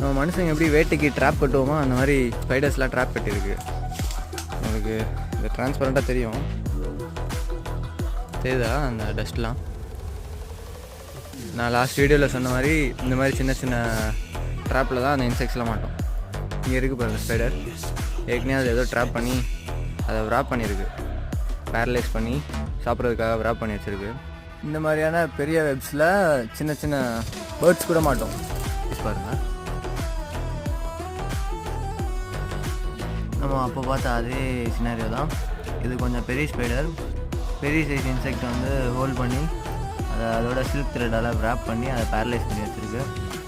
நம்ம மனுஷங்க எப்படி வேட்டைக்கு ட்ராப் கட்டுவோமோ அந்த மாதிரி ஸ்பைடர்ஸ்லாம் ட்ராப் கட்டியிருக்கு. உங்களுக்கு இது டிரான்ஸ்பரண்ட்டாக தெரியும், தெரியுதா அந்த டஸ்ட்லாம்? நான் லாஸ்ட் வீடியோவில் சொன்ன மாதிரி இந்த மாதிரி சின்ன சின்ன ட்ராப்பில் தான் அந்த இன்செக்ட்ஸ்லாம் மாட்டோம். இங்கே இருக்குது பாருங்கள் ஸ்பைடர். ஏற்கனவே அது ஏதோ ட்ராப் பண்ணி அதை wrap பண்ணியிருக்கு, பேரலைஸ் பண்ணி சாப்பிட்றதுக்காக wrap பண்ணி வச்சுருக்கு. இந்த மாதிரியான பெரிய வெப்ஸில் சின்ன சின்ன பேர்ட்ஸ் கூட மாட்டோம். பாருங்கள், நம்ம அப்போ பார்த்தா அதே சினாரியோ தான். இது கொஞ்சம் பெரிய ஸ்பைடர், பெரிய சைஸ் இன்செக்ட் வந்து ஹோல்ட் பண்ணி அதோட சில்க் த்ரெட்டால் wrap பண்ணி அதை பேரலைஸ் பண்ணி வச்சுருக்கு.